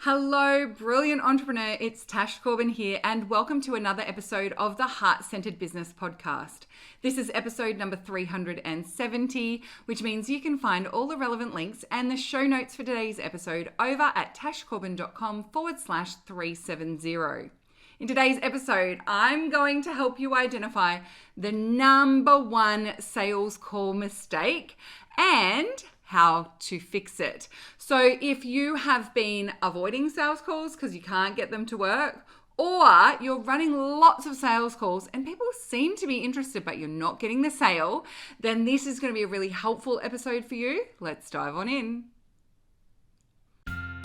Hello, brilliant entrepreneur. It's Tash Corbin here, and welcome to another episode of the Heart-Centered Business Podcast. This is episode number 370, which means you can find all the relevant links and the show notes for today's episode over at tashcorbin.com/370. In today's episode, I'm going to help you identify the number one sales call mistake and how to fix it. So if you have been avoiding sales calls because you can't get them to work, or you're running lots of sales calls and people seem to be interested but you're not getting the sale, then this is going to be a really helpful episode for you. Let's dive on in.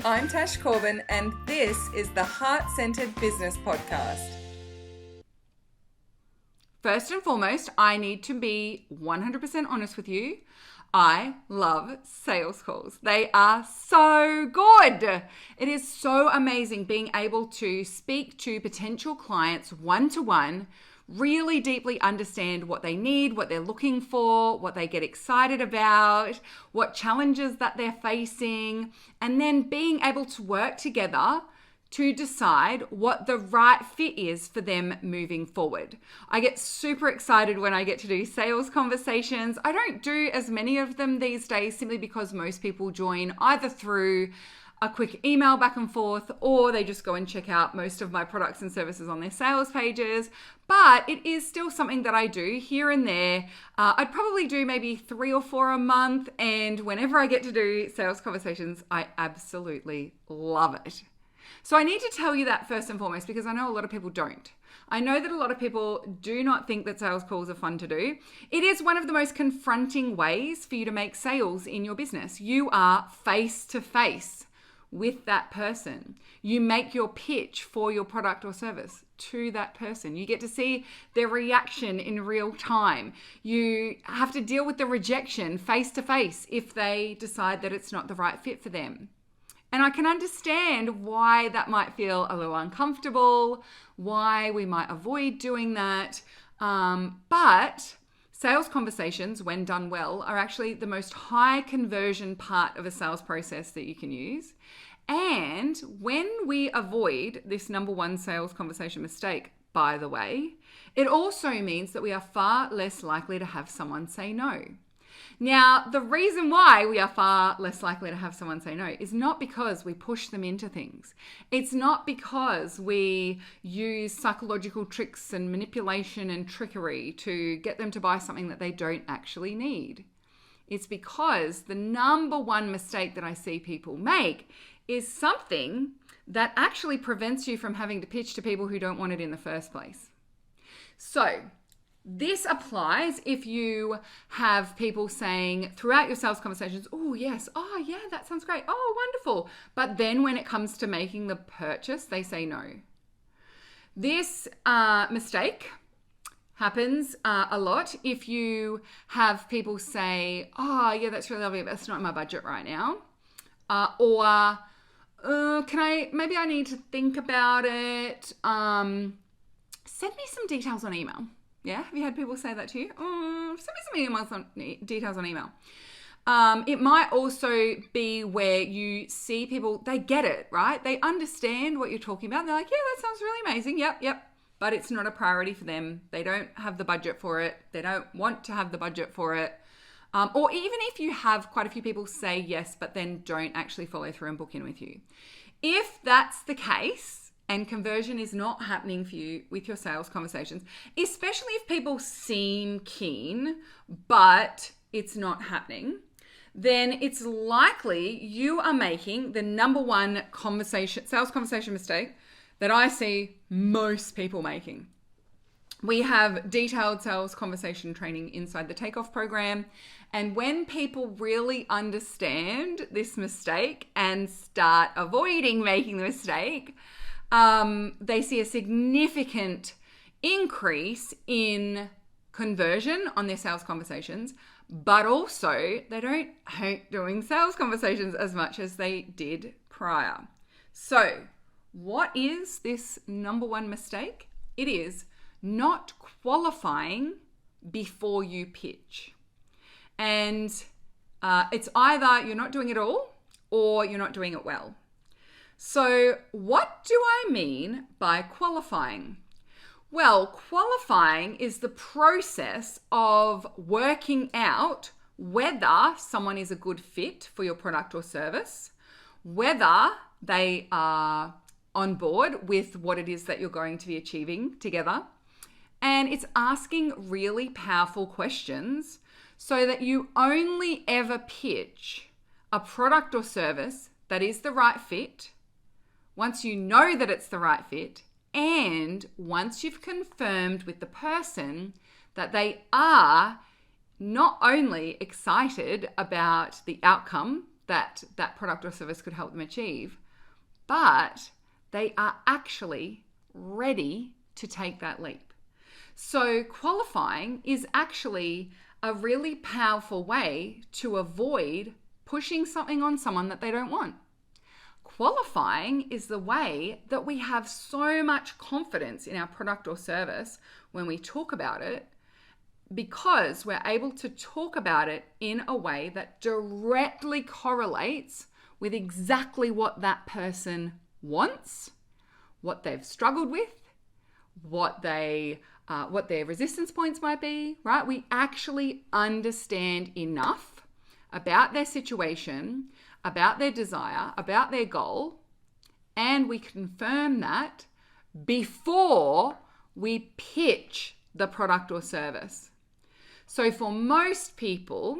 I'm Tash Corbin, and this is the Heart-Centered Business Podcast. First and foremost, I need to be 100% honest with you. I love sales calls. They are so good. It is so amazing being able to speak to potential clients one-to-one, really deeply understand what they need, what they're looking for, what they get excited about, what challenges that they're facing, and then being able to work together to decide what the right fit is for them moving forward. I get super excited when I get to do sales conversations. I don't do as many of them these days simply because most people join either through a quick email back and forth, or they just go and check out most of my products and services on their sales pages. But it is still something that I do here and there. I'd probably do maybe 3 or 4 a month. And whenever I get to do sales conversations, I absolutely love it. So I need to tell you that first and foremost, because I know a lot of people don't. I know that a lot of people do not think that sales calls are fun to do. It is one of the most confronting ways for you to make sales in your business. You are face to face with that person. You make your pitch for your product or service to that person. You get to see their reaction in real time. You have to deal with the rejection face to face if they decide that it's not the right fit for them. And I can understand why that might feel a little uncomfortable, why we might avoid doing that. But sales conversations, when done well, are actually the most high conversion part of a sales process that you can use. And when we avoid this number one sales conversation mistake, by the way, it also means that we are far less likely to have someone say no. Now, the reason why we are far less likely to have someone say no is not because we push them into things. It's not because we use psychological tricks and manipulation and trickery to get them to buy something that they don't actually need. It's because the number one mistake that I see people make is something that actually prevents you from having to pitch to people who don't want it in the first place. So, this applies if you have people saying throughout your sales conversations, oh, yes, oh, yeah, that sounds great, oh, wonderful. But then when it comes to making the purchase, they say no. This mistake happens a lot if you have people say, oh, yeah, that's really lovely, but that's not in my budget right now. Maybe I need to think about it. Send me some details on email. Yeah, have you had people say that to you? Send me some details on email. It might also be where you see people, they get it, right? They understand what you're talking about. And they're like, yeah, that sounds really amazing. Yep. But it's not a priority for them. They don't have the budget for it. They don't want to have the budget for it. Or even if you have quite a few people say yes, but then don't actually follow through and book in with you. If that's the case, and conversion is not happening for you with your sales conversations, especially if people seem keen, but it's not happening, then it's likely you are making the number one sales conversation mistake that I see most people making. We have detailed sales conversation training inside the Takeoff program. And when people really understand this mistake and start avoiding making the mistake, they see a significant increase in conversion on their sales conversations, but also they don't hate doing sales conversations as much as they did prior. So what is this number one mistake? It is not qualifying before you pitch. And it's either you're not doing it all or you're not doing it well. So what do I mean by qualifying? Well, qualifying is the process of working out whether someone is a good fit for your product or service, whether they are on board with what it is that you're going to be achieving together. And it's asking really powerful questions so that you only ever pitch a product or service that is the right fit once you know that it's the right fit, and once you've confirmed with the person that they are not only excited about the outcome that that product or service could help them achieve, but they are actually ready to take that leap. So qualifying is actually a really powerful way to avoid pushing something on someone that they don't want. Qualifying is the way that we have so much confidence in our product or service when we talk about it, because we're able to talk about it in a way that directly correlates with exactly what that person wants, what they've struggled with, what their resistance points might be, right? We actually understand enough about their situation, about their desire, about their goal, and we confirm that before we pitch the product or service. So for most people,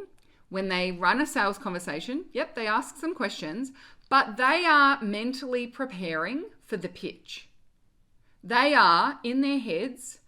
when they run a sales conversation, they ask some questions, but they are mentally preparing for the pitch. They are, in their heads,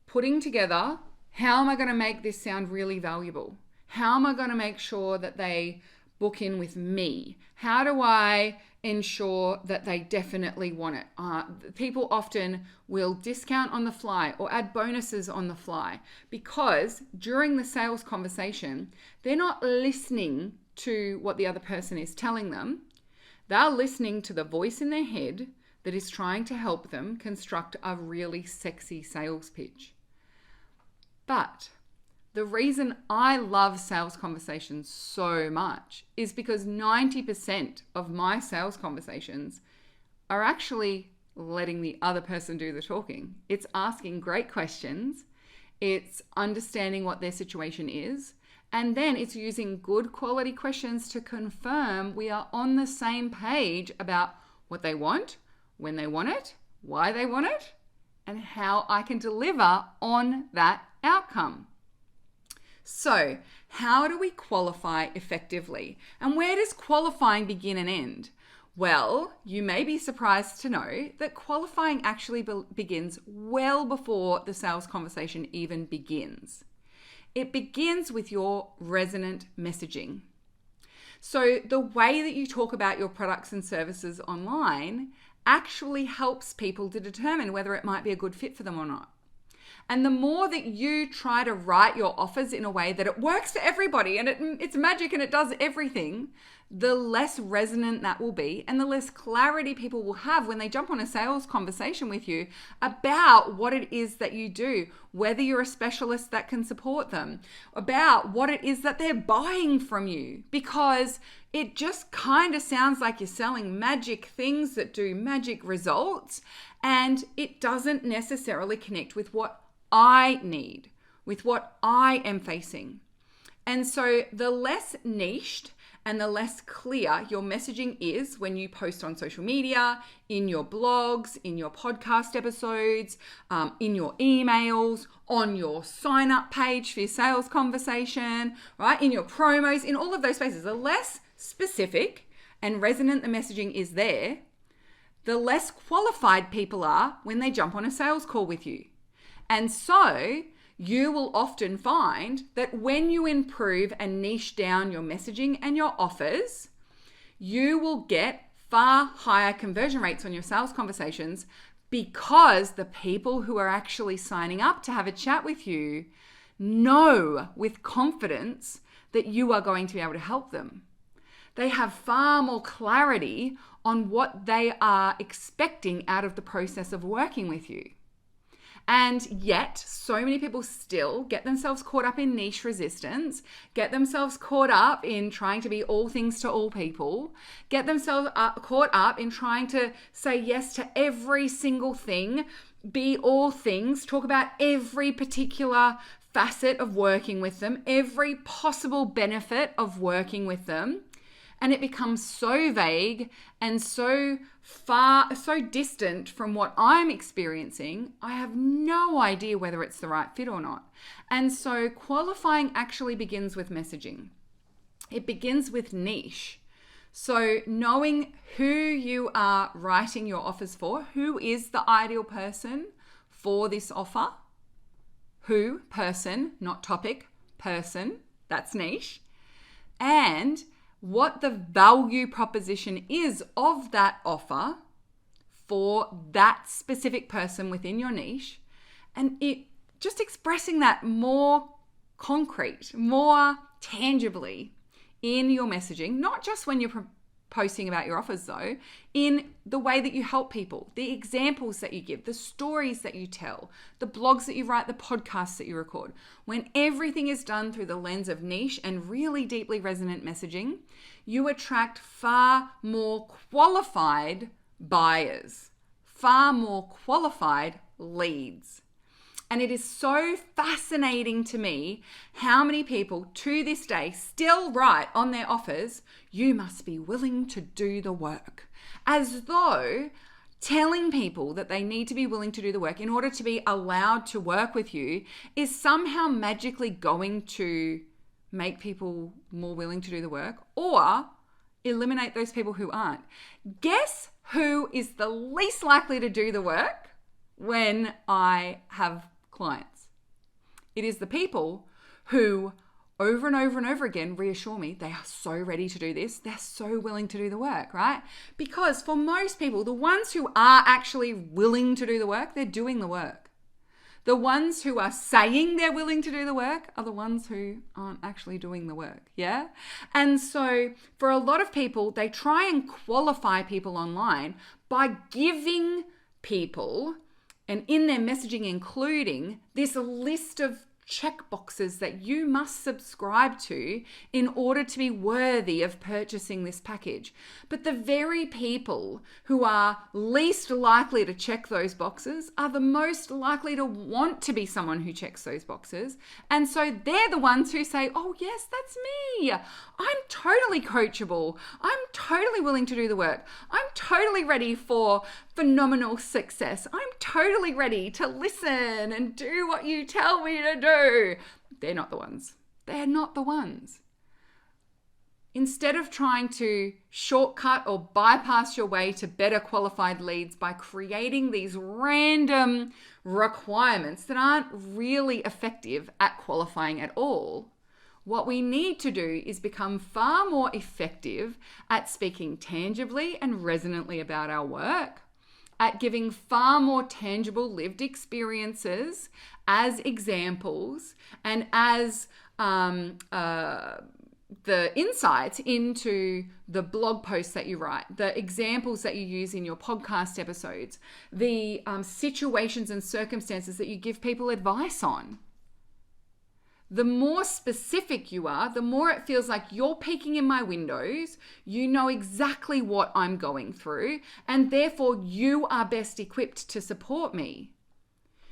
putting together, how am I going to make this sound really valuable? How am I going to make sure that they book in with me? How do I ensure that they definitely want it? People often will discount on the fly or add bonuses on the fly, because during the sales conversation, they're not listening to what the other person is telling them. They're listening to the voice in their head that is trying to help them construct a really sexy sales pitch. But the reason I love sales conversations so much is because 90% of my sales conversations are actually letting the other person do the talking. It's asking great questions. It's understanding what their situation is. And then it's using good quality questions to confirm we are on the same page about what they want, when they want it, why they want it, and how I can deliver on that outcome. So, how do we qualify effectively? And where does qualifying begin and end? Well, you may be surprised to know that qualifying actually begins well before the sales conversation even begins. It begins with your resonant messaging. So, the way that you talk about your products and services online actually helps people to determine whether it might be a good fit for them or not. And the more that you try to write your offers in a way that it works for everybody and it's magic and it does everything, the less resonant that will be, and the less clarity people will have when they jump on a sales conversation with you about what it is that you do, whether you're a specialist that can support them, about what it is that they're buying from you, because it just kind of sounds like you're selling magic things that do magic results, and it doesn't necessarily connect with what I need, with what I am facing. And so the less niched and the less clear your messaging is when you post on social media, in your blogs, in your podcast episodes, in your emails, on your sign up page for your sales conversation, right? In your promos, in all of those spaces, the less specific and resonant the messaging is there, the less qualified people are when they jump on a sales call with you. And so you will often find that when you improve and niche down your messaging and your offers, you will get far higher conversion rates on your sales conversations, because the people who are actually signing up to have a chat with you know with confidence that you are going to be able to help them. They have far more clarity on what they are expecting out of the process of working with you. And yet, so many people still get themselves caught up in niche resistance, get themselves caught up in trying to be all things to all people, get themselves caught up in trying to say yes to every single thing, be all things, talk about every particular facet of working with them, every possible benefit of working with them. And it becomes so vague and so far, so distant from what I'm experiencing, I have no idea whether it's the right fit or not. And so qualifying actually begins with messaging. It begins with niche. So knowing who you are writing your offers for, who is the ideal person for this offer, who, person, not topic, person, that's niche, and what the value proposition is of that offer for that specific person within your niche, and it just expressing that more concrete, more tangibly in your messaging, not just when you're posting about your offers though, in the way that you help people, the examples that you give, the stories that you tell, the blogs that you write, the podcasts that you record. When everything is done through the lens of niche and really deeply resonant messaging, you attract far more qualified buyers, far more qualified leads. And it is so fascinating to me how many people to this day still write on their offers, you must be willing to do the work. As though telling people that they need to be willing to do the work in order to be allowed to work with you is somehow magically going to make people more willing to do the work or eliminate those people who aren't. Guess who is the least likely to do the work when I have clients? It is the people who over and over and over again reassure me they are so ready to do this. They're so willing to do the work, right? Because for most people, the ones who are actually willing to do the work, they're doing the work. The ones who are saying they're willing to do the work are the ones who aren't actually doing the work, yeah? And so for a lot of people, they try and qualify people online by giving people, and in their messaging including, this list of check boxes that you must subscribe to in order to be worthy of purchasing this package. But the very people who are least likely to check those boxes are the most likely to want to be someone who checks those boxes. And so they're the ones who say, oh yes, that's me. I'm totally coachable. I'm totally willing to do the work. I'm totally ready for phenomenal success. I'm totally ready to listen and do what you tell me to do. They're not the ones. They're not the ones. Instead of trying to shortcut or bypass your way to better qualified leads by creating these random requirements that aren't really effective at qualifying at all, what we need to do is become far more effective at speaking tangibly and resonantly about our work, at giving far more tangible lived experiences as examples and as the insights into the blog posts that you write, the examples that you use in your podcast episodes, the situations and circumstances that you give people advice on. The more specific you are, the more it feels like you're peeking in my windows, you know exactly what I'm going through, and therefore you are best equipped to support me.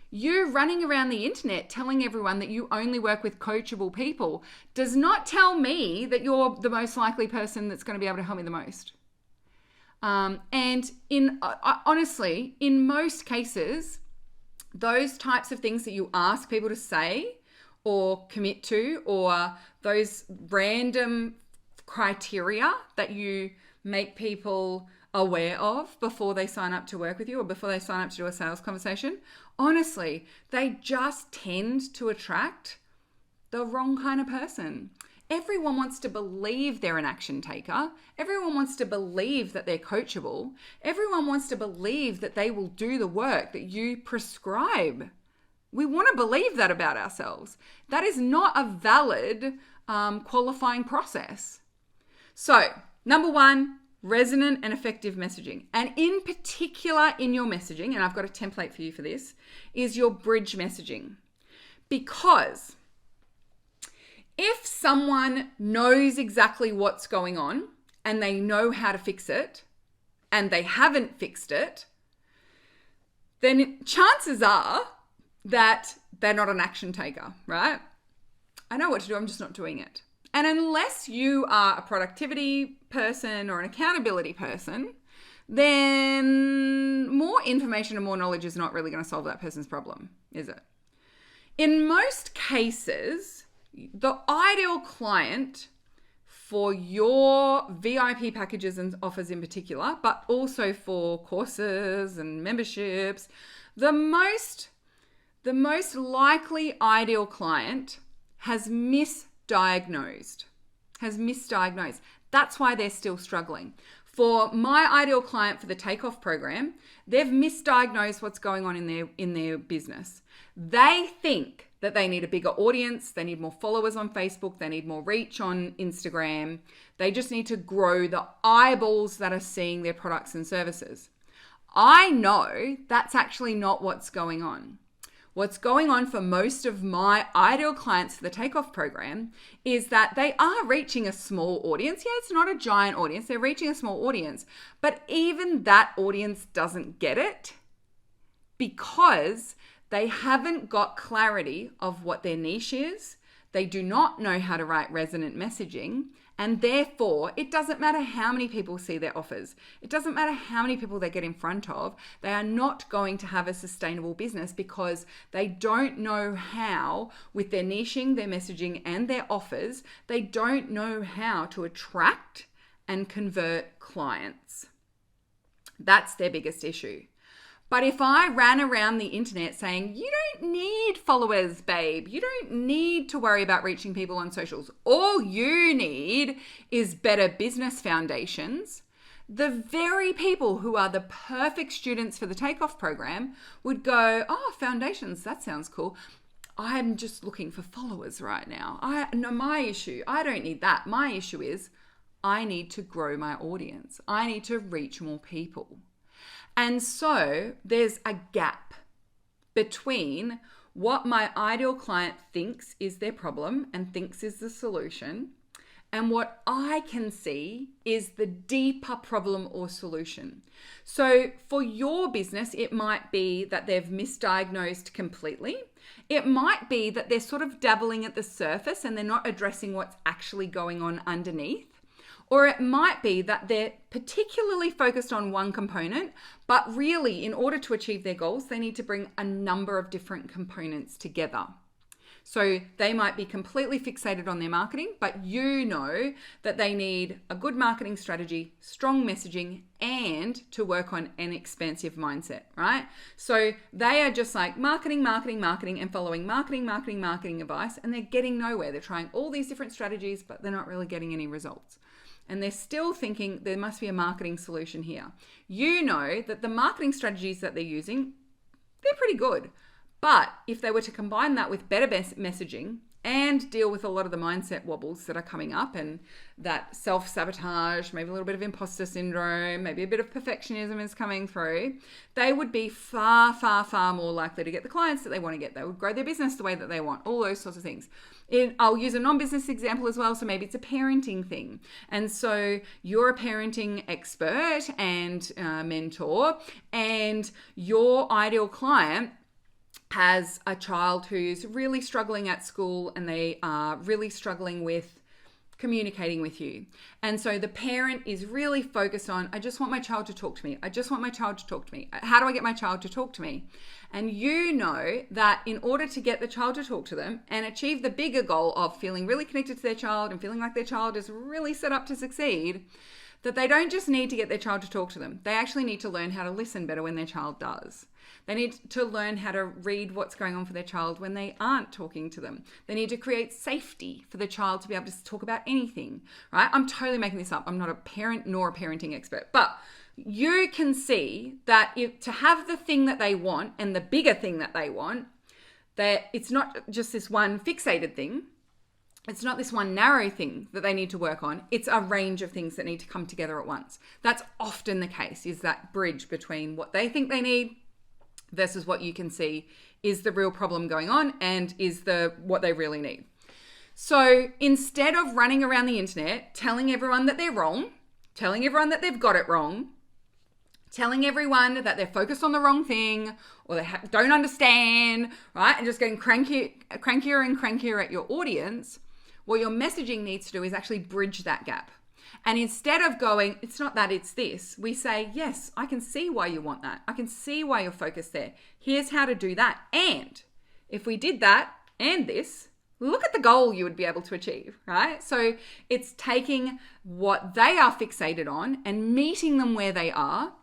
You running around the internet telling everyone that you only work with coachable people does not tell me that you're the most likely person that's going to be able to help me the most. And honestly, in most cases, those types of things that you ask people to say or commit to, or those random criteria that you make people aware of before they sign up to work with you or before they sign up to do a sales conversation, honestly, they just tend to attract the wrong kind of person. Everyone wants to believe they're an action taker. Everyone wants to believe that they're coachable. Everyone wants to believe that they will do the work that you prescribe. We want to believe that about ourselves. That is not a valid qualifying process. So, number one, resonant and effective messaging. And in particular in your messaging, and I've got a template for you for this, is your bridge messaging. Because if someone knows exactly what's going on and they know how to fix it and they haven't fixed it, then chances are that they're not an action taker, right? I know what to do, I'm just not doing it. And unless you are a productivity person or an accountability person, then more information and more knowledge is not really going to solve that person's problem, is it? In most cases, the ideal client for your VIP packages and offers in particular, but also for courses and memberships, the most likely ideal client has misdiagnosed. That's why they're still struggling. For my ideal client for the Takeoff program, they've misdiagnosed what's going on in their business. They think that they need a bigger audience, they need more followers on Facebook, they need more reach on Instagram. They just need to grow the eyeballs that are seeing their products and services. I know that's actually not what's going on. What's going on for most of my ideal clients for the Takeoff program is that they are reaching a small audience. Yeah, it's not a giant audience. They're reaching a small audience. But even that audience doesn't get it because they haven't got clarity of what their niche is. They do not know how to write resonant messaging. And therefore, it doesn't matter how many people see their offers. It doesn't matter how many people they get in front of. They are not going to have a sustainable business because they don't know how, with their niching, their messaging, and their offers, they don't know how to attract and convert clients. That's their biggest issue. But if I ran around the internet saying, you don't need followers, babe. You don't need to worry about reaching people on socials. All you need is better business foundations. The very people who are the perfect students for the Takeoff program would go, oh, foundations, that sounds cool. I'm just looking for followers right now. My issue, I don't need that. My issue is I need to grow my audience. I need to reach more people. And so there's a gap between what my ideal client thinks is their problem and thinks is the solution, and what I can see is the deeper problem or solution. So for your business, it might be that they've misdiagnosed completely. It might be that they're sort of dabbling at the surface and they're not addressing what's actually going on underneath. Or it might be that they're particularly focused on one component, but really in order to achieve their goals, they need to bring a number of different components together. So they might be completely fixated on their marketing, but you know that they need a good marketing strategy, strong messaging, and to work on an expansive mindset, right? So they are just like marketing, and following marketing advice, and they're getting nowhere. They're trying all these different strategies, but they're not really getting any results. And they're still thinking there must be a marketing solution here. You know that the marketing strategies that they're using, they're pretty good. But if they were to combine that with better messaging and deal with a lot of the mindset wobbles that are coming up and that self-sabotage, maybe a little bit of imposter syndrome, maybe a bit of perfectionism is coming through, they would be far, far, far more likely to get the clients that they want to get. They would grow their business the way that they want, all those sorts of things. I'll use a non-business example as well. So maybe it's a parenting thing. And so you're a parenting expert and mentor, and your ideal client has a child who's really struggling at school and they are really struggling with communicating with you. And so the parent is really focused on, I just want my child to talk to me. I just want my child to talk to me. How do I get my child to talk to me? And you know that in order to get the child to talk to them and achieve the bigger goal of feeling really connected to their child and feeling like their child is really set up to succeed, that they don't just need to get their child to talk to them. They actually need to learn how to listen better when their child does. They need to learn how to read what's going on for their child when they aren't talking to them. They need to create safety for the child to be able to talk about anything, right? I'm totally making this up. I'm not a parent nor a parenting expert, but you can see that to have the thing that they want and the bigger thing that they want, that it's not just this one fixated thing. It's not this one narrow thing that they need to work on. It's a range of things that need to come together at once. That's often the case, is that bridge between what they think they need versus what you can see is the real problem going on and is what they really need. So instead of running around the internet telling everyone that they're wrong, telling everyone that they've got it wrong, telling everyone that they're focused on the wrong thing or they don't understand, right? And just getting crankier and crankier at your audience, what your messaging needs to do is actually bridge that gap. And instead of going, it's not that, it's this, we say, yes, I can see why you want that. I can see why you're focused there. Here's how to do that. And if we did that and this, look at the goal you would be able to achieve, right? So it's taking what they are fixated on and meeting them where they are,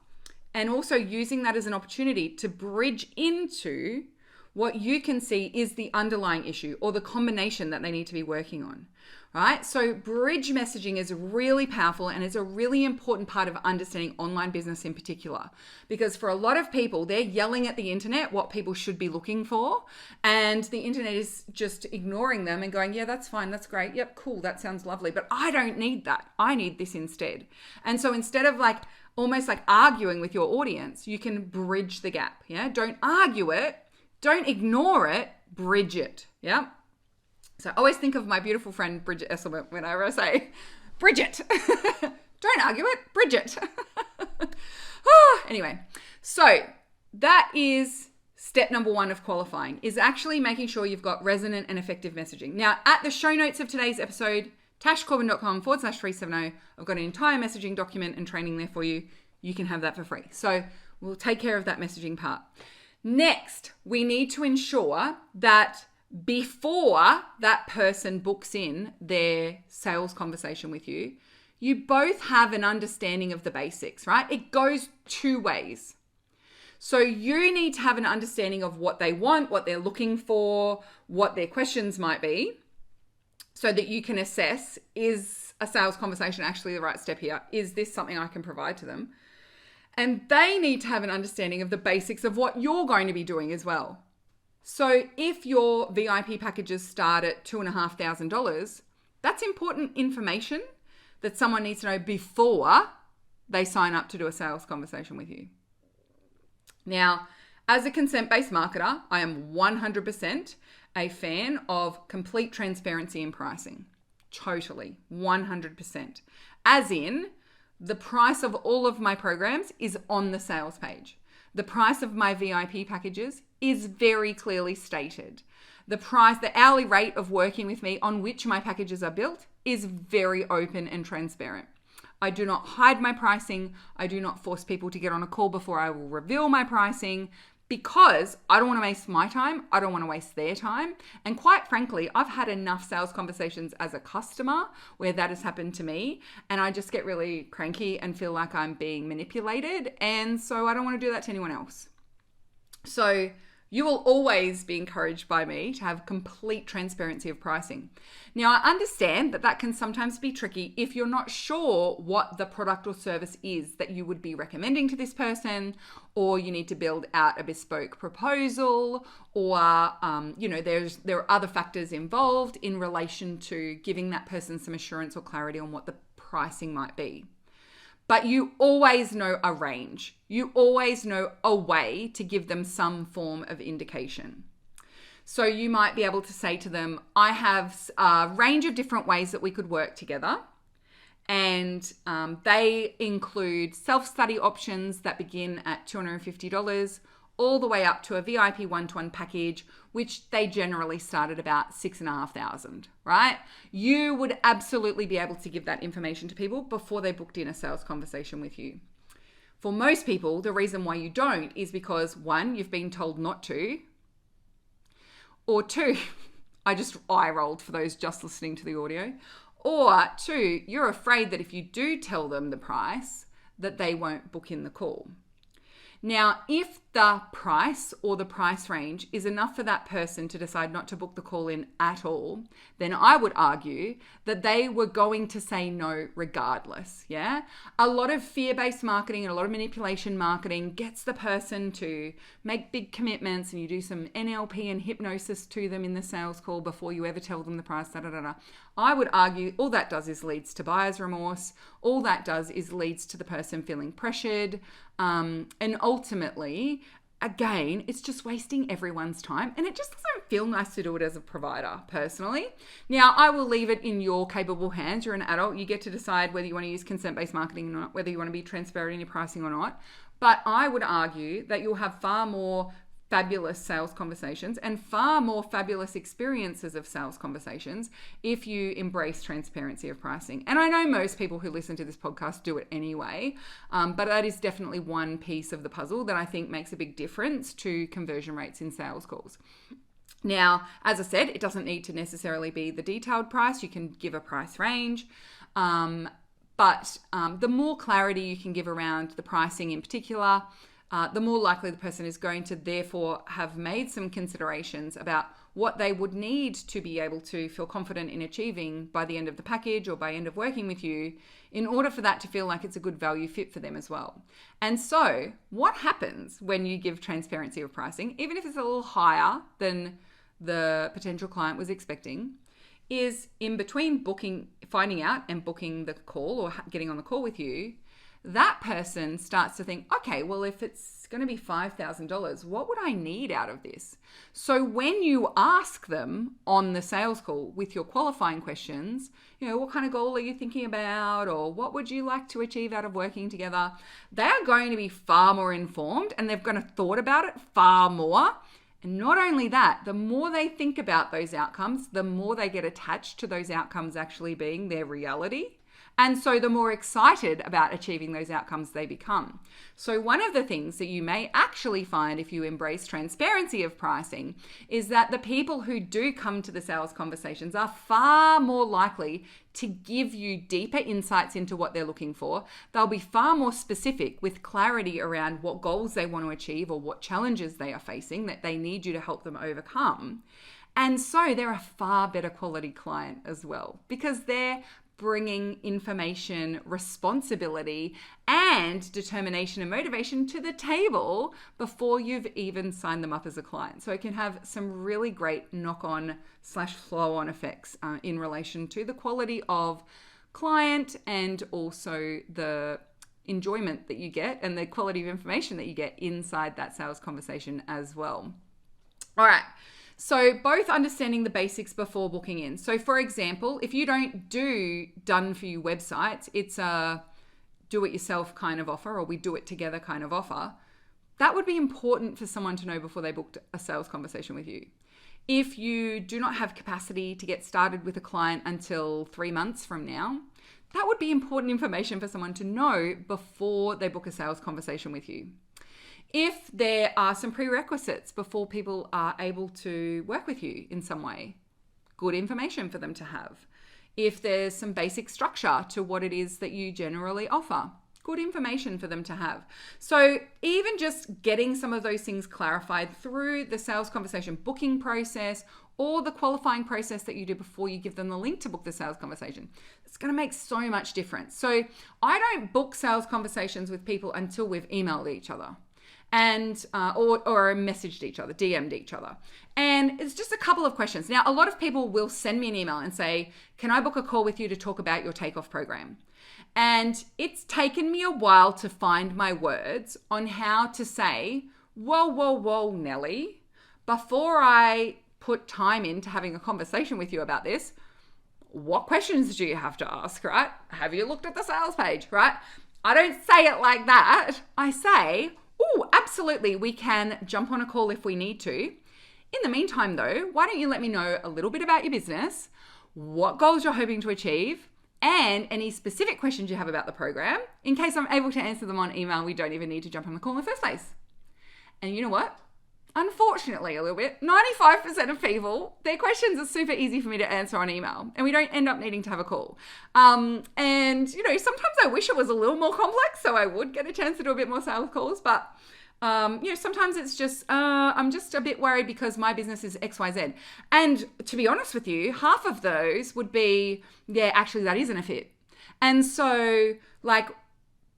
and also using that as an opportunity to bridge into what you can see is the underlying issue or the combination that they need to be working on, right? So bridge messaging is really powerful and it's a really important part of understanding online business in particular, because for a lot of people, they're yelling at the internet what people should be looking for, and the internet is just ignoring them and going, yeah, that's fine, that's great, yep, cool, that sounds lovely, but I don't need that. I need this instead. And so instead of almost like arguing with your audience, you can bridge the gap, yeah? Don't argue it. Don't ignore it, bridge it, yeah? So I always think of my beautiful friend, Bridget Esselman, whenever I say, Bridget. Don't argue it, bridge it. Anyway, so that is step number 1 of qualifying, is actually making sure you've got resonant and effective messaging. Now, at the show notes of today's episode, tashcorbin.com/370, I've got an entire messaging document and training there for you. You can have that for free. So we'll take care of that messaging part. Next, we need to ensure that before that person books in their sales conversation with you, you both have an understanding of the basics, right? It goes 2 ways. So you need to have an understanding of what they want, what they're looking for, what their questions might be, so that you can assess, is a sales conversation actually the right step here? Is this something I can provide to them? And they need to have an understanding of the basics of what you're going to be doing as well. So if your VIP packages start at $2,500, that's important information that someone needs to know before they sign up to do a sales conversation with you. Now, as a consent-based marketer, I am 100% a fan of complete transparency in pricing. Totally, 100%. As in, the price of all of my programs is on the sales page. The price of my VIP packages is very clearly stated. The hourly rate of working with me on which my packages are built is very open and transparent. I do not hide my pricing. I do not force people to get on a call before I will reveal my pricing, because I don't want to waste my time. I don't want to waste their time. And quite frankly, I've had enough sales conversations as a customer where that has happened to me, and I just get really cranky and feel like I'm being manipulated. And so I don't want to do that to anyone else. So you will always be encouraged by me to have complete transparency of pricing. Now, I understand that can sometimes be tricky if you're not sure what the product or service is that you would be recommending to this person, or you need to build out a bespoke proposal, or there are other factors involved in relation to giving that person some assurance or clarity on what the pricing might be. But you always know a range. You always know a way to give them some form of indication. So you might be able to say to them, I have a range of different ways that we could work together. And they include self-study options that begin at $250, all the way up to a VIP one-to-one package, which they generally start at about $6,500, right? You would absolutely be able to give that information to people before they booked in a sales conversation with you. For most people, the reason why you don't is because 1, you've been told not to, or 2, I just eye rolled for those just listening to the audio, or 2, you're afraid that if you do tell them the price, that they won't book in the call. Now, if the price or the price range is enough for that person to decide not to book the call in at all, then I would argue that they were going to say no regardless. Yeah. A lot of fear-based marketing and a lot of manipulation marketing gets the person to make big commitments, and you do some NLP and hypnosis to them in the sales call before you ever tell them the price. I would argue all that does is leads to buyer's remorse. All that does is leads to the person feeling pressured. And ultimately, again, it's just wasting everyone's time, and it just doesn't feel nice to do it as a provider, personally. Now, I will leave it in your capable hands. You're an adult. You get to decide whether you want to use consent-based marketing or not, whether you want to be transparent in your pricing or not. But I would argue that you'll have far more fabulous sales conversations and far more fabulous experiences of sales conversations if you embrace transparency of pricing. And I know most people who listen to this podcast do it anyway, but that is definitely one piece of the puzzle that I think makes a big difference to conversion rates in sales calls. Now, as I said, it doesn't need to necessarily be the detailed price. You can give a price range. But the more clarity you can give around the pricing in particular, the more likely the person is going to therefore have made some considerations about what they would need to be able to feel confident in achieving by the end of the package or by end of working with you, in order for that to feel like it's a good value fit for them as well. And so what happens when you give transparency of pricing, even if it's a little higher than the potential client was expecting, is in between finding out and booking the call or getting on the call with you, that person starts to think, okay, well, if it's going to be $5,000, what would I need out of this? So when you ask them on the sales call with your qualifying questions, what kind of goal are you thinking about? Or what would you like to achieve out of working together? They are going to be far more informed, and they're going to thought about it far more. And not only that, the more they think about those outcomes, the more they get attached to those outcomes actually being their reality. And so the more excited about achieving those outcomes they become. So one of the things that you may actually find if you embrace transparency of pricing is that the people who do come to the sales conversations are far more likely to give you deeper insights into what they're looking for. They'll be far more specific with clarity around what goals they want to achieve or what challenges they are facing that they need you to help them overcome. And so they're a far better quality client as well, because they're bringing information, responsibility, and determination and motivation to the table before you've even signed them up as a client. So it can have some really great knock-on/flow-on effects in relation to the quality of client and also the enjoyment that you get and the quality of information that you get inside that sales conversation as well. All right. So both understanding the basics before booking in. So for example, if you don't do done for you websites, it's a do it yourself kind of offer, or we do it together kind of offer. That would be important for someone to know before they booked a sales conversation with you. If you do not have capacity to get started with a client until 3 months from now, that would be important information for someone to know before they book a sales conversation with you. If there are some prerequisites before people are able to work with you in some way, good information for them to have. If there's some basic structure to what it is that you generally offer, good information for them to have. So even just getting some of those things clarified through the sales conversation booking process or the qualifying process that you do before you give them the link to book the sales conversation, it's going to make so much difference. So I don't book sales conversations with people until we've emailed each other. And or messaged each other, DM'd each other. And it's just a couple of questions. Now, a lot of people will send me an email and say, can I book a call with you to talk about your takeoff program? And it's taken me a while to find my words on how to say, whoa, Nelly, before I put time into having a conversation with you about this, what questions do you have to ask, right? Have you looked at the sales page, right? I don't say it like that. I say, oh, absolutely, we can jump on a call if we need to. In the meantime, though, why don't you let me know a little bit about your business, what goals you're hoping to achieve, and any specific questions you have about the program. In case I'm able to answer them on email, we don't even need to jump on the call in the first place. And you know what? Unfortunately, a little bit, 95% of people, their questions are super easy for me to answer on email, and we don't end up needing to have a call. And, sometimes I wish it was a little more complex, so I would get a chance to do a bit more sales calls, but Sometimes it's just, I'm just a bit worried because my business is XYZ. And to be honest with you, half of those would be, yeah, actually that isn't a fit. And so like,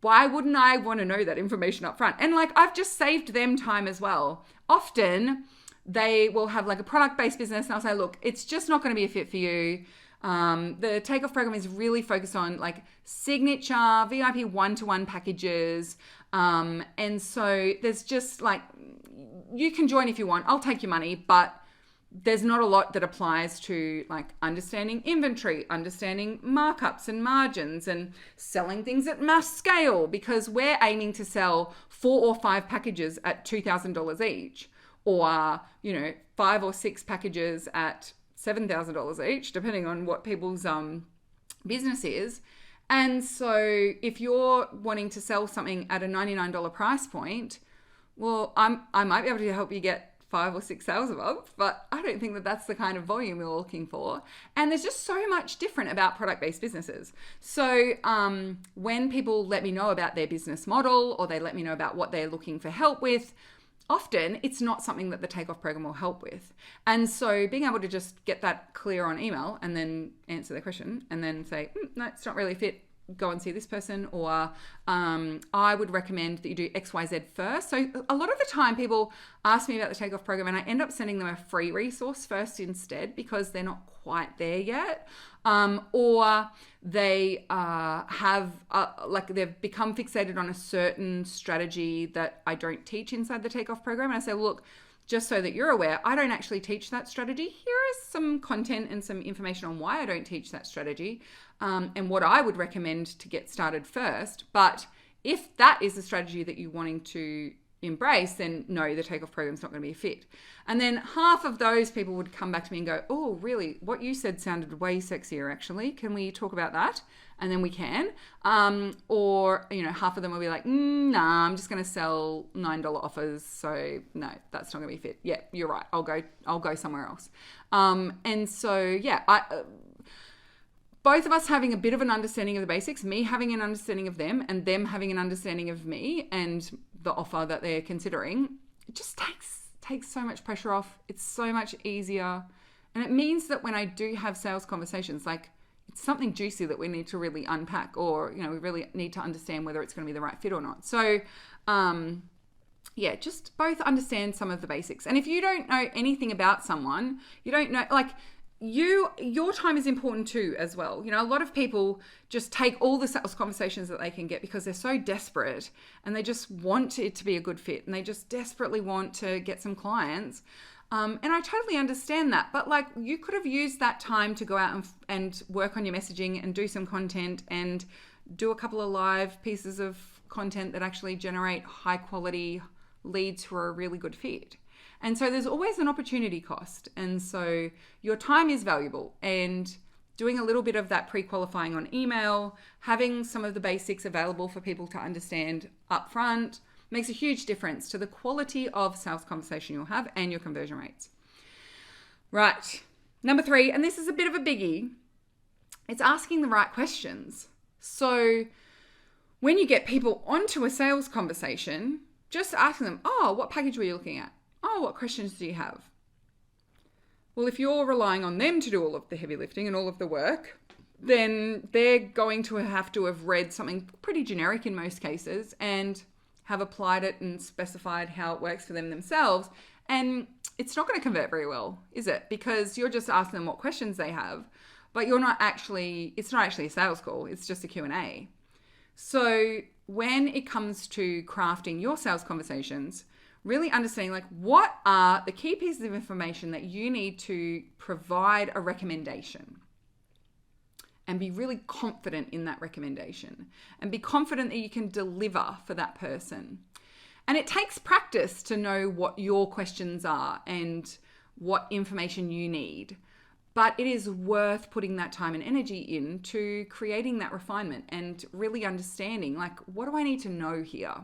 why wouldn't I want to know that information up front? And like, I've just saved them time as well. Often they will have like a product-based business and I'll say, look, it's just not going to be a fit for you. The takeoff program is really focused on like signature VIP one-to-one packages. And so there's just like, you can join if you want, I'll take your money, but there's not a lot that applies to like understanding inventory, understanding markups and margins and selling things at mass scale, because we're aiming to sell 4 or 5 packages at $2,000 each, or, 5 or 6 packages at $7,000 each, depending on what people's business is. And so if you're wanting to sell something at a $99 price point, well, I might be able to help you get 5 or 6 sales a month, but I don't think that that's the kind of volume you're looking for. And there's just so much different about product-based businesses. So when people let me know about their business model, or they let me know about what they're looking for help with, often it's not something that the takeoff program will help with. And so being able to just get that clear on email and then answer their question and then say, no, it's not really a fit, go and see this person, or I would recommend that you do XYZ first. So a lot of the time people ask me about the takeoff program and I end up sending them a free resource first instead, because they're not quite there yet. Or they they've become fixated on a certain strategy that I don't teach inside the takeoff program. And I say, look, just so that you're aware, I don't actually teach that strategy. Here is some content and some information on why I don't teach that strategy, and what I would recommend to get started first. But if that is the strategy that you're wanting to embrace, then no, the takeoff program is not going to be a fit. And then half of those people would come back to me and go, oh, really? What you said sounded way sexier, actually. Can we talk about that? And then we can. Or, half of them will be like, nah, I'm just going to sell $9 offers. So no, that's not going to be fit. Yeah, you're right. I'll go somewhere else. And so, yeah, both of us having a bit of an understanding of the basics, me having an understanding of them and them having an understanding of me and the offer that they're considering, it just takes so much pressure off. It's so much easier. And it means that when I do have sales conversations, like, it's something juicy that we need to really unpack, or, we really need to understand whether it's going to be the right fit or not. So, just both understand some of the basics. And if you don't know anything about someone, you don't know, like, your time is important too as well. A lot of people just take all the sales conversations that they can get because they're so desperate and they just want it to be a good fit and they just desperately want to get some clients. And I totally understand that. But like, you could have used that time to go out and work on your messaging and do some content and do a couple of live pieces of content that actually generate high quality leads who are a really good fit. And so there's always an opportunity cost. And so your time is valuable, and doing a little bit of that pre-qualifying on email, having some of the basics available for people to understand upfront makes a huge difference to the quality of sales conversation you'll have and your conversion rates. Right. Number 3, and this is a bit of a biggie, it's asking the right questions. So when you get people onto a sales conversation, just asking them, oh, what package were you looking at? Oh, what questions do you have? Well, if you're relying on them to do all of the heavy lifting and all of the work, then they're going to have read something pretty generic in most cases and have applied it and specified how it works for them themselves. And it's not going to convert very well, is it? Because you're just asking them what questions they have, but it's not actually a sales call. It's just a Q&A. So when it comes to crafting your sales conversations, really understanding like what are the key pieces of information that you need to provide a recommendation, and be really confident in that recommendation and be confident that you can deliver for that person. And it takes practice to know what your questions are and what information you need. But it is worth putting that time and energy into creating that refinement and really understanding, like, what do I need to know here?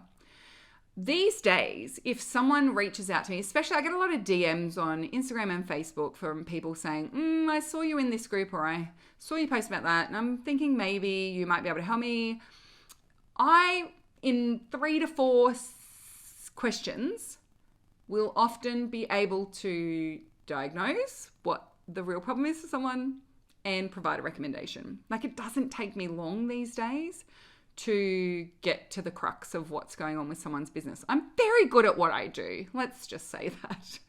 These days, if someone reaches out to me, especially I get a lot of DMs on Instagram and Facebook from people saying, I saw you in this group, or I saw you post about that, and I'm thinking maybe you might be able to help me. In 3 to 4 questions will often be able to diagnose what the real problem is for someone and provide a recommendation. Like, it doesn't take me long these days to get to the crux of what's going on with someone's business. I'm very good at what I do. Let's just say that.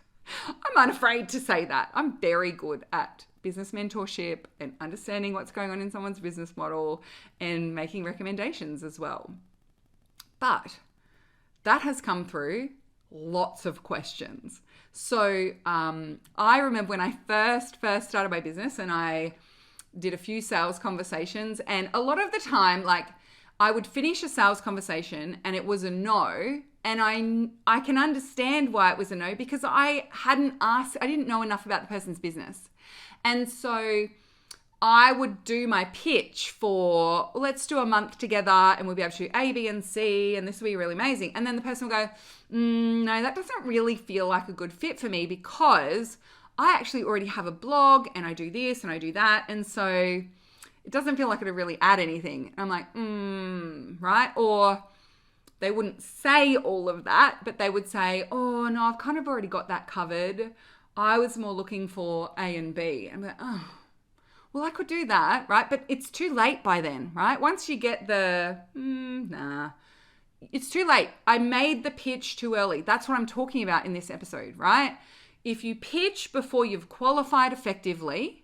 I'm unafraid to say that. I'm very good at business mentorship and understanding what's going on in someone's business model and making recommendations as well. But that has come through lots of questions. So I remember when I first started my business and I did a few sales conversations, and a lot of the time, like, I would finish a sales conversation and it was a no, and I can understand why it was a no, because I didn't know enough about the person's business. And so I would do my pitch for, let's do a month together and we'll be able to do A, B, and C, and this will be really amazing. And then the person will go, no, that doesn't really feel like a good fit for me, because I actually already have a blog and I do this and I do that. And so it doesn't feel like it'll really add anything. And I'm like, right? Or they wouldn't say all of that, but they would say, oh, no, I've kind of already got that covered. I was more looking for A and B. I'm like, oh, well, I could do that, right? But it's too late by then, right? Once you get the, it's too late. I made the pitch too early. That's what I'm talking about in this episode, right? If you pitch before you've qualified effectively,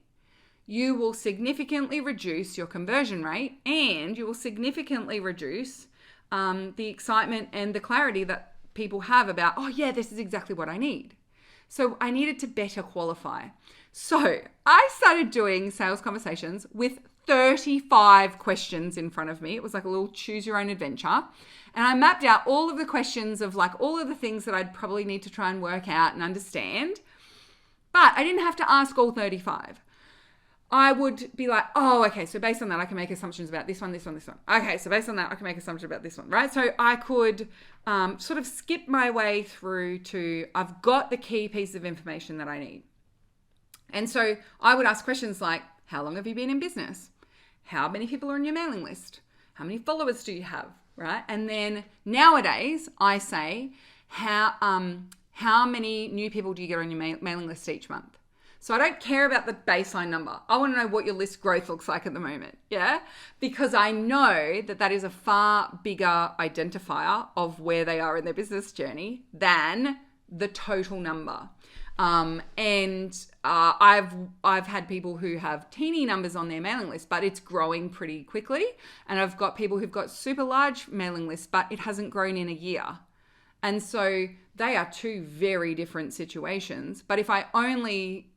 you will significantly reduce your conversion rate, and you will significantly reduce the excitement and the clarity that people have about, oh yeah, this is exactly what I need. So I needed to better qualify. So I started doing sales conversations with 35 questions in front of me. It was like a little choose your own adventure. And I mapped out all of the questions of like all of the things that I'd probably need to try and work out and understand. But I didn't have to ask all 35. I would be like, oh, okay, so based on that, I can make assumptions about this one, this one, this one. Okay, so based on that, I can make assumptions about this one, right? So I could sort of skip my way through to, I've got the key piece of information that I need. And so I would ask questions like, how long have you been in business? How many people are on your mailing list? How many followers do you have, right? And then nowadays, I say, how many new people do you get on your mailing list each month? So I don't care about the baseline number. I want to know what your list growth looks like at the moment, yeah? Because I know that that is a far bigger identifier of where they are in their business journey than the total number. I've had people who have teeny numbers on their mailing list, but it's growing pretty quickly. And I've got people who've got super large mailing lists, but it hasn't grown in a year. And so they are two very different situations. But if I only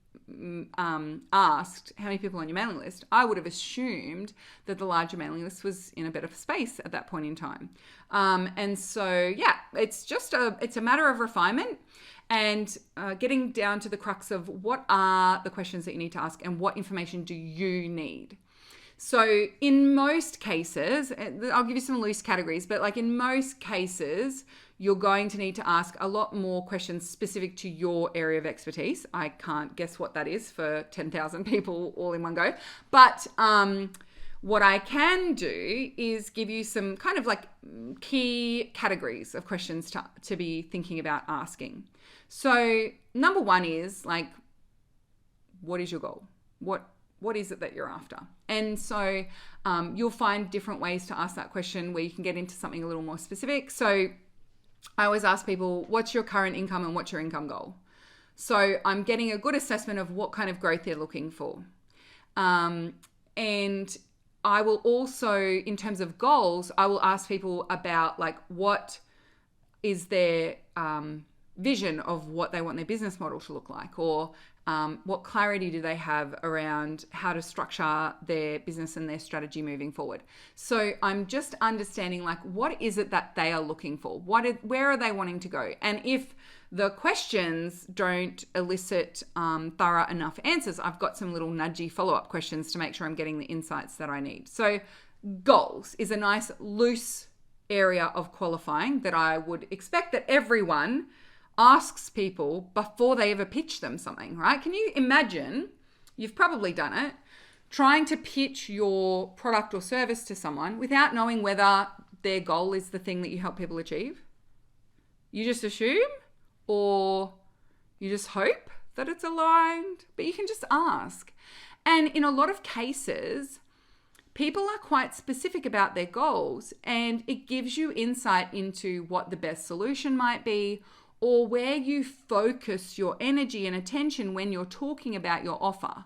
asked how many people on your mailing list, I would have assumed that the larger mailing list was in a better space at that point in time. And so, yeah, it's a matter of refinement and getting down to the crux of what are the questions that you need to ask and what information do you need. So in most cases, I'll give you some loose categories, but like in most cases, you're going to need to ask a lot more questions specific to your area of expertise. I can't guess what that is for 10,000 people all in one go. But what I can do is give you some kind of like key categories of questions to be thinking about asking. So number one is like, what is your goal? What is it that you're after? And so you'll find different ways to ask that question where you can get into something a little more specific. So I always ask people, what's your current income and what's your income goal? So I'm getting a good assessment of what kind of growth they're looking for. And I will also, in terms of goals, I will ask people about like what is their vision of what they want their business model to look like, or what clarity do they have around how to structure their business and their strategy moving forward. So I'm just understanding like, what is it that they are looking for? Where are they wanting to go? And if the questions don't elicit thorough enough answers, I've got some little nudgy follow-up questions to make sure I'm getting the insights that I need. So goals is a nice loose area of qualifying that I would expect that everyone asks people before they ever pitch them something, right? Can you imagine, you've probably done it, trying to pitch your product or service to someone without knowing whether their goal is the thing that you help people achieve? You just assume, or you just hope that it's aligned, but you can just ask. And in a lot of cases, people are quite specific about their goals, and it gives you insight into what the best solution might be, or where you focus your energy and attention when you're talking about your offer.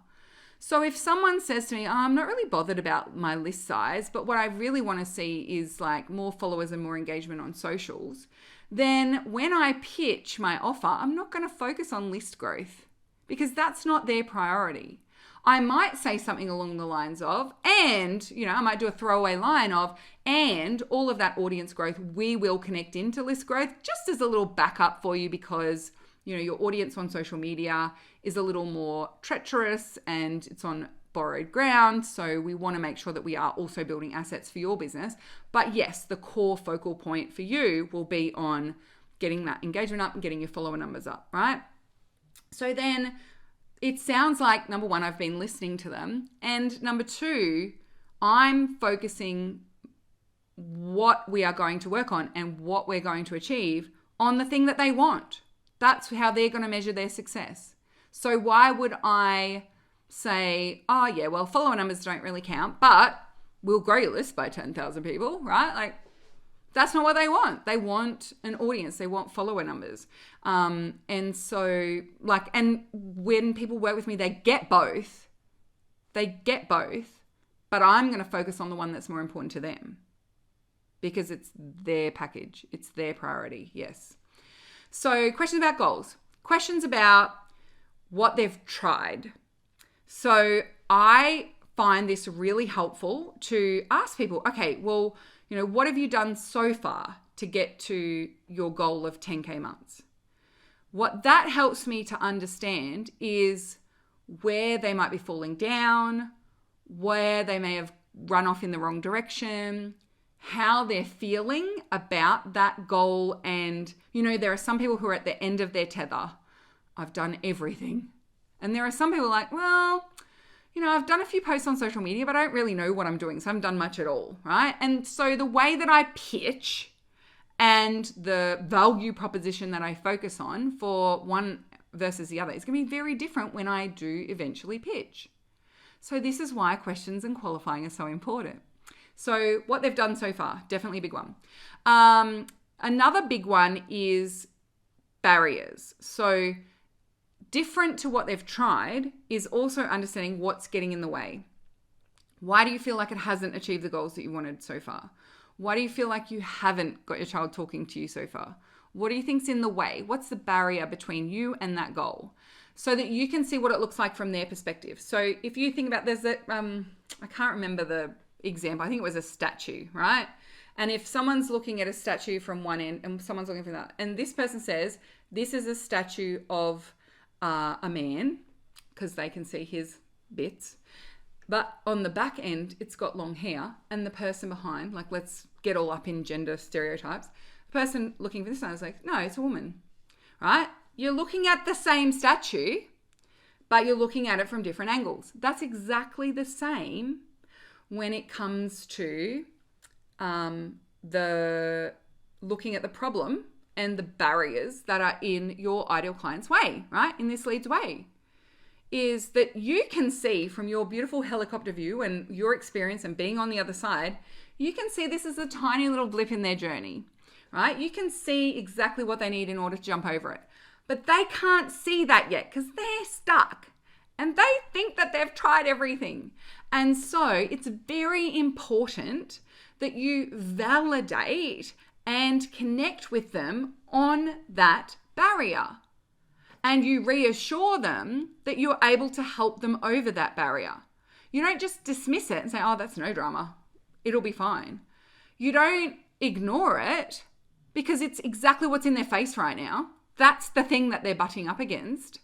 So if someone says to me, I'm not really bothered about my list size, but what I really want to see is like more followers and more engagement on socials, then when I pitch my offer, I'm not going to focus on list growth because that's not their priority. I might say something along the lines of, and, I might do a throwaway line of, and all of that audience growth, we will connect into list growth just as a little backup for you because, your audience on social media is a little more treacherous and it's on borrowed ground. So we want to make sure that we are also building assets for your business. But yes, the core focal point for you will be on getting that engagement up and getting your follower numbers up, right? So then it sounds like, number one, I've been listening to them. And number two, I'm focusing what we are going to work on and what we're going to achieve on the thing that they want. That's how they're going to measure their success. So why would I say, oh yeah, well, follower numbers don't really count, but we'll grow your list by 10,000 people, right? Like, that's not what they want. They want an audience. They want follower numbers. And so and when people work with me, they get both, but I'm going to focus on the one that's more important to them because it's their package. It's their priority. Yes. So questions about goals, questions about what they've tried. So I find this really helpful to ask people, okay, well, what have you done so far to get to your goal of 10K months? What that helps me to understand is where they might be falling down, where they may have run off in the wrong direction, how they're feeling about that goal. And, there are some people who are at the end of their tether. I've done everything. And there are some people like, well, I've done a few posts on social media, but I don't really know what I'm doing. So I haven't done much at all, right? And so the way that I pitch and the value proposition that I focus on for one versus the other is going to be very different when I do eventually pitch. So this is why questions and qualifying are so important. So what they've done so far, definitely a big one. Another big one is barriers. So different to what they've tried is also understanding what's getting in the way. Why do you feel like it hasn't achieved the goals that you wanted so far? Why do you feel like you haven't got your child talking to you so far? What do you think's in the way? What's the barrier between you and that goal? So that you can see what it looks like from their perspective. So if you think about, there's that, I can't remember the example. I think it was a statue, right? And if someone's looking at a statue from one end and someone's looking from that, and this person says, this is a statue of a man, because they can see his bits. But on the back end, it's got long hair, and the person behind, like, let's get all up in gender stereotypes. The person looking for this one is like, no, it's a woman, right? You're looking at the same statue, but you're looking at it from different angles. That's exactly the same when it comes to the looking at the problem and the barriers that are in your ideal client's way, right? In this lead's way, is that you can see from your beautiful helicopter view and your experience and being on the other side, you can see this is a tiny little blip in their journey, right? You can see exactly what they need in order to jump over it. But they can't see that yet because they're stuck and they think that they've tried everything. And so it's very important that you validate and connect with them on that barrier. And you reassure them that you're able to help them over that barrier. You don't just dismiss it and say, oh, that's no drama. It'll be fine. You don't ignore it because it's exactly what's in their face right now. That's the thing that they're butting up against.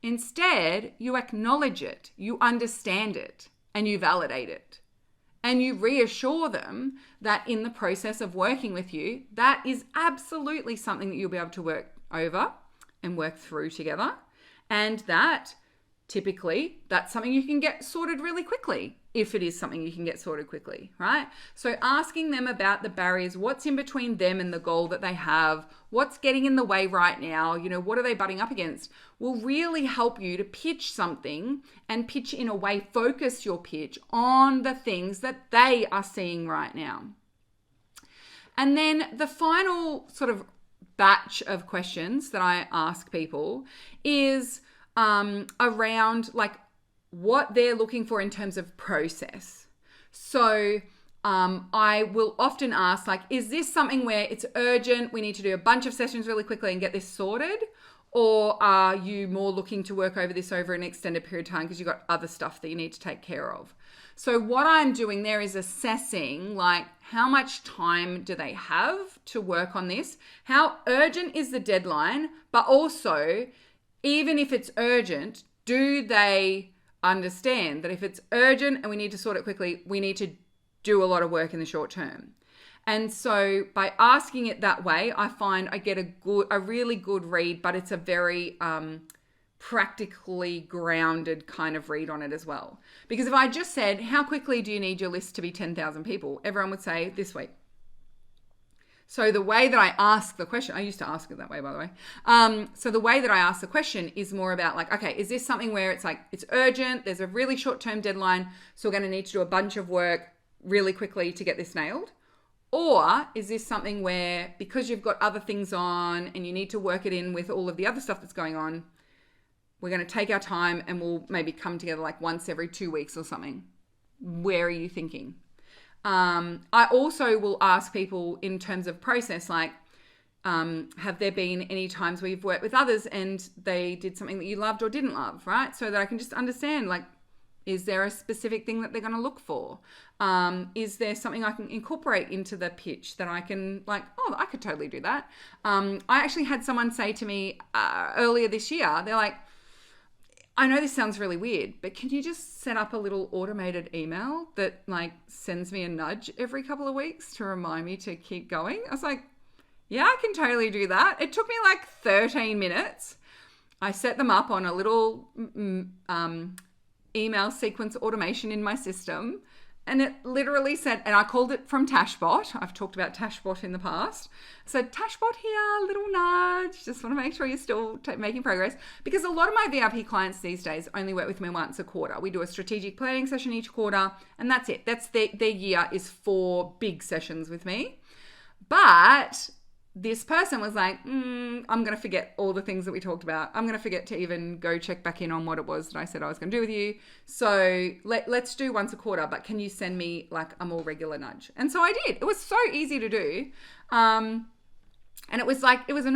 Instead, you acknowledge it, you understand it, and you validate it. And you reassure them that in the process of working with you, that is absolutely something that you'll be able to work over and work through together. And that typically, that's something you can get sorted really quickly. if it is something you can get sorted quickly, right? So asking them about the barriers, what's in between them and the goal that they have, what's getting in the way right now, what are they butting up against, will really help you to pitch something and pitch in a way, focus your pitch on the things that they are seeing right now. And then the final sort of batch of questions that I ask people is around like what they're looking for in terms of process. So I will often ask, like, is this something where it's urgent, we need to do a bunch of sessions really quickly and get this sorted? Or are you more looking to work over this over an extended period of time because you've got other stuff that you need to take care of? So what I'm doing there is assessing, like, how much time do they have to work on this? How urgent is the deadline? But also, even if it's urgent, do they understand that if it's urgent and we need to sort it quickly, we need to do a lot of work in the short term? And so by asking it that way, I find I get a really good read, but it's a very practically grounded kind of read on it as well. Because if I just said, how quickly do you need your list to be 10,000 people? Everyone would say this week. So the way that I ask the question, I used to ask it that way, by the way. So the way that I ask the question is more about like, okay, is this something where it's like, it's urgent, there's a really short-term deadline, so we're going to need to do a bunch of work really quickly to get this nailed? Or is this something where because you've got other things on and you need to work it in with all of the other stuff that's going on, we're going to take our time and we'll maybe come together like once every 2 weeks or something? Where are you thinking? I also will ask people in terms of process, like, have there been any times where you've worked with others and they did something that you loved or didn't love, right? So that I can just understand, like, is there a specific thing that they're going to look for? Is there something I can incorporate into the pitch that I can like, oh, I could totally do that. I actually had someone say to me earlier this year, they're like, I know this sounds really weird, but can you just set up a little automated email that like sends me a nudge every couple of weeks to remind me to keep going? I was like, yeah, I can totally do that. It took me like 13 minutes. I set them up on a little email sequence automation in my system. And it literally said, and I called it from Tashbot. I've talked about Tashbot in the past. So Tashbot here, little nudge. Just want to make sure you're still making progress. Because a lot of my VIP clients these days only work with me once a quarter. We do a strategic planning session each quarter, and that's it. That's their year is 4 big sessions with me. But this person was like, I'm going to forget all the things that we talked about. I'm going to forget to even go check back in on what it was that I said I was going to do with you. So let's do once a quarter, but can you send me like a more regular nudge? And so I did. It was so easy to do. And it was a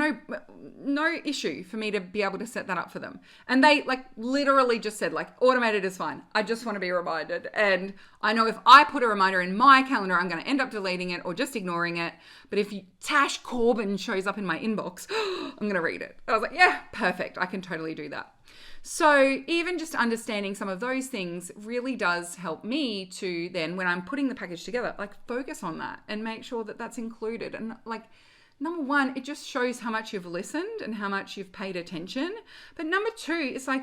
no issue for me to be able to set that up for them. And they like literally just said like, automated is fine. I just want to be reminded. And I know if I put a reminder in my calendar, I'm going to end up deleting it or just ignoring it. But if Tash Corbin shows up in my inbox, I'm going to read it. I was like, yeah, perfect. I can totally do that. So even just understanding some of those things really does help me to then, when I'm putting the package together, like focus on that and make sure that that's included. And like, number one, it just shows how much you've listened and how much you've paid attention. But number two, it's like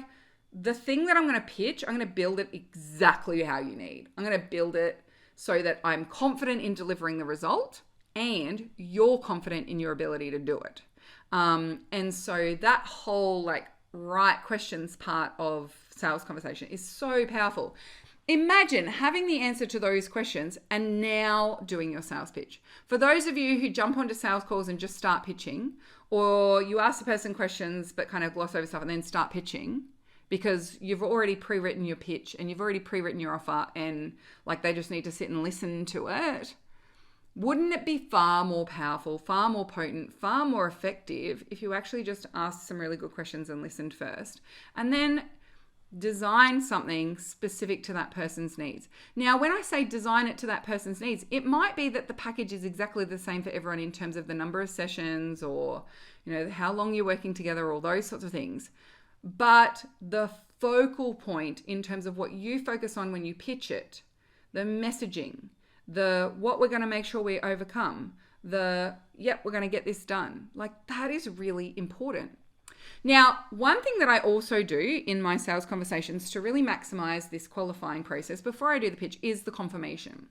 the thing that I'm going to pitch, I'm going to build it exactly how you need. I'm going to build it so that I'm confident in delivering the result and you're confident in your ability to do it. And so that whole like right questions part of sales conversation is so powerful. Imagine having the answer to those questions and now doing your sales pitch. For those of you who jump onto sales calls and just start pitching, or you ask the person questions but kind of gloss over stuff and then start pitching because you've already pre-written your pitch and you've already pre-written your offer and like they just need to sit and listen to it, wouldn't it be far more powerful, far more potent, far more effective if you actually just asked some really good questions and listened first and then design something specific to that person's needs? Now, when I say design it to that person's needs, it might be that the package is exactly the same for everyone in terms of the number of sessions or, how long you're working together, all those sorts of things. But the focal point in terms of what you focus on when you pitch it, the messaging, the what we're going to make sure we overcome, we're going to get this done. Like that is really important. Now, one thing that I also do in my sales conversations to really maximize this qualifying process before I do the pitch is the confirmation.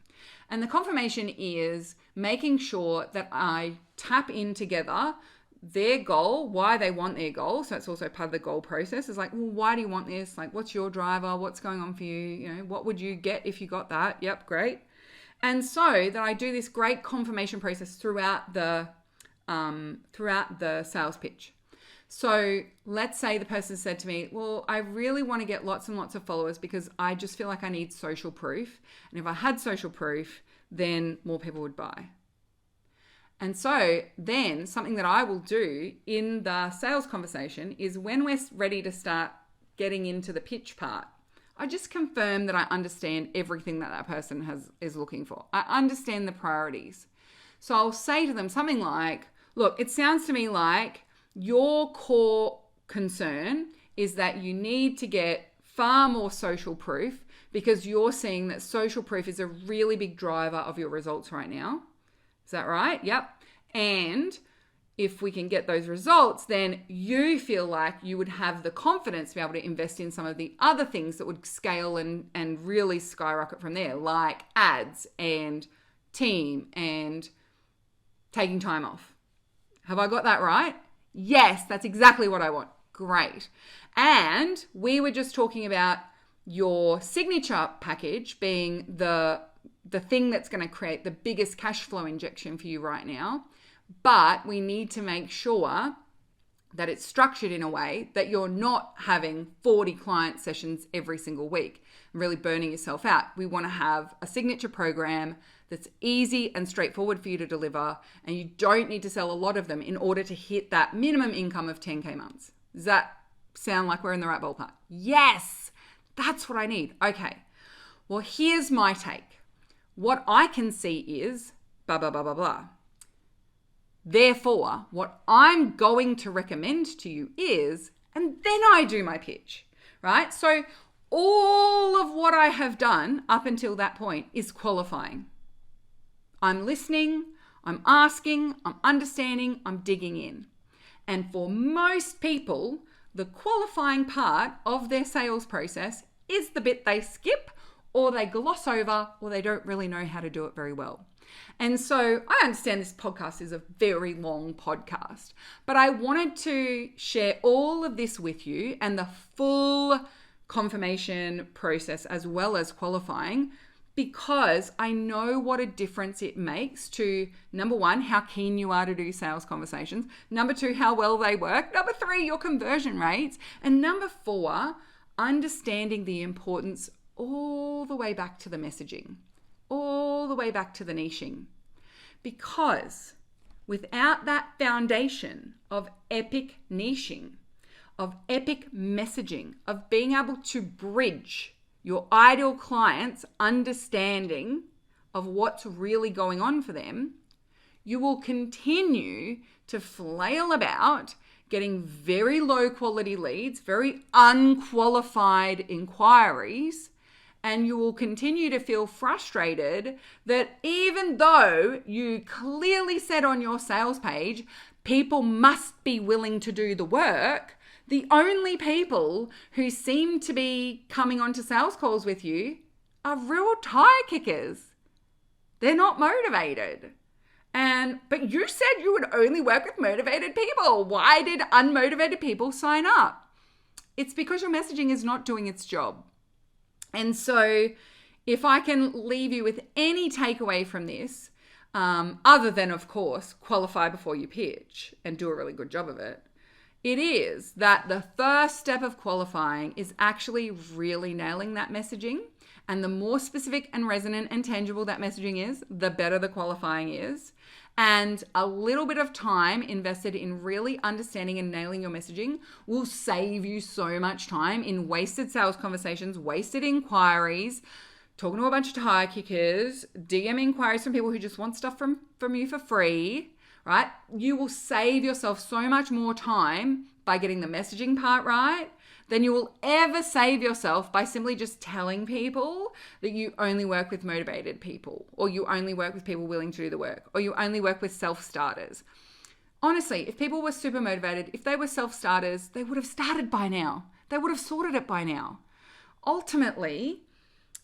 And the confirmation is making sure that I tap in together their goal, why they want their goal. So it's also part of the goal process. It's like, well, why do you want this? Like, what's your driver? What's going on for you? You know, what would you get if you got that? Yep, great. And so that I do this great confirmation process throughout the sales pitch. So let's say the person said to me, well, I really want to get lots and lots of followers because I just feel like I need social proof. And if I had social proof, then more people would buy. And so then something that I will do in the sales conversation is when we're ready to start getting into the pitch part, I just confirm that I understand everything that person is looking for. I understand the priorities. So I'll say to them something like, look, it sounds to me like your core concern is that you need to get far more social proof because you're seeing that social proof is a really big driver of your results right now. Is that right? Yep. And if we can get those results, then you feel like you would have the confidence to be able to invest in some of the other things that would scale and really skyrocket from there, like ads and team and taking time off. Have I got that right? Yes, that's exactly what I want. Great. And we were just talking about your signature package being the thing that's going to create the biggest cash flow injection for you right now. But we need to make sure that it's structured in a way that you're not having 40 client sessions every single week and really burning yourself out. We want to have a signature program that's easy and straightforward for you to deliver, and you don't need to sell a lot of them in order to hit that minimum income of 10K months. Does that sound like we're in the right ballpark? Yes, that's what I need. Okay, well, here's my take. What I can see is blah, blah, blah, blah, blah. Therefore, what I'm going to recommend to you is, and then I do my pitch, right? So all of what I have done up until that point is qualifying. I'm listening, I'm asking, I'm understanding, I'm digging in. And for most people, the qualifying part of their sales process is the bit they skip or they gloss over or they don't really know how to do it very well. And so I understand this podcast is a very long podcast, but I wanted to share all of this with you and the full confirmation process as well as qualifying, because I know what a difference it makes to, number one, how keen you are to do sales conversations. Number two, how well they work. Number three, your conversion rates. And number four, understanding the importance all the way back to the messaging, all the way back to the niching. Because without that foundation of epic niching, of epic messaging, of being able to bridge your ideal client's understanding of what's really going on for them, you will continue to flail about getting very low quality leads, very unqualified inquiries, and you will continue to feel frustrated that even though you clearly said on your sales page, people must be willing to do the work, the only people who seem to be coming onto sales calls with you are real tire kickers. They're not motivated. But you said you would only work with motivated people. Why did unmotivated people sign up? It's because your messaging is not doing its job. And so if I can leave you with any takeaway from this, other than, of course, qualify before you pitch and do a really good job of it, it is that the first step of qualifying is actually really nailing that messaging. And the more specific and resonant and tangible that messaging is, the better the qualifying is. And a little bit of time invested in really understanding and nailing your messaging will save you so much time in wasted sales conversations, wasted inquiries, talking to a bunch of tire kickers, DM inquiries from people who just want stuff from you for free, right? You will save yourself so much more time by getting the messaging part right than you will ever save yourself by simply just telling people that you only work with motivated people, or you only work with people willing to do the work, or you only work with self-starters. Honestly, if people were super motivated, if they were self-starters, they would have started by now. They would have sorted it by now. Ultimately,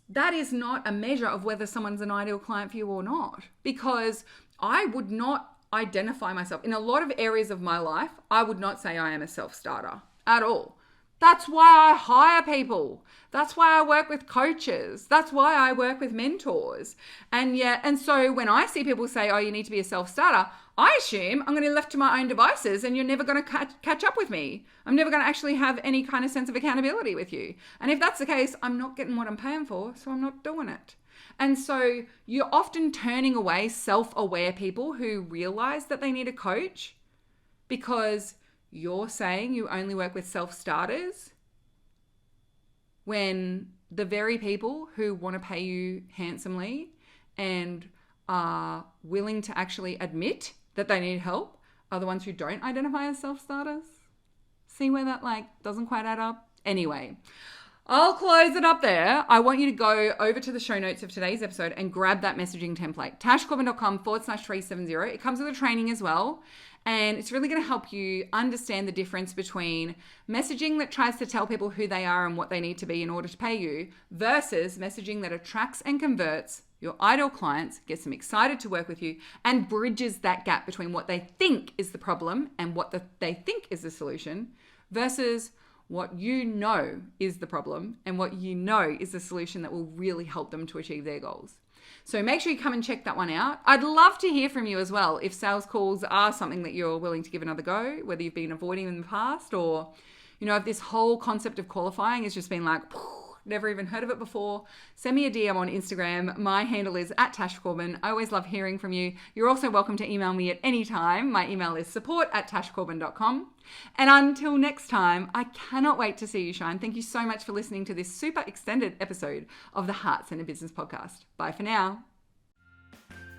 that is not a measure of whether someone's an ideal client for you or not, because I would not identify myself in a lot of areas of my life. I would not say I am a self-starter at all. That's why I hire people. That's why I work with coaches. That's why I work with mentors. And so when I see people say, oh, you need to be a self-starter, I assume I'm going to be left to my own devices and you're never going to catch up with me. I'm never going to actually have any kind of sense of accountability with you. And if that's the case, I'm not getting what I'm paying for, so I'm not doing it. And so you're often turning away self-aware people who realize that they need a coach because you're saying you only work with self-starters when the very people who want to pay you handsomely and are willing to actually admit that they need help are the ones who don't identify as self-starters. See where that doesn't quite add up? Anyway, I'll close it up there. I want you to go over to the show notes of today's episode and grab that messaging template, tashcorbin.com/370. It comes with a training as well. And it's really going to help you understand the difference between messaging that tries to tell people who they are and what they need to be in order to pay you versus messaging that attracts and converts your ideal clients, gets them excited to work with you, and bridges that gap between what they think is the problem and what they think is the solution versus what you know is the problem and what you know is the solution that will really help them to achieve their goals. So make sure you come and check that one out. I'd love to hear from you as well if sales calls are something that you're willing to give another go, whether you've been avoiding them in the past or, if this whole concept of qualifying has just been never even heard of it before. Send me a DM on Instagram. My handle is @TashCorbin. I always love hearing from you. You're also welcome to email me at any time. My email is support@tashcorbin.com. And until next time, I cannot wait to see you shine. Thank you so much for listening to this super extended episode of the Heart Centered Business Podcast. Bye for now.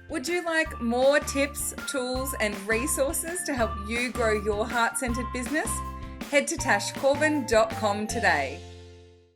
Would you like more tips, tools, and resources to help you grow your heart-centered business? Head to tashcorbin.com today.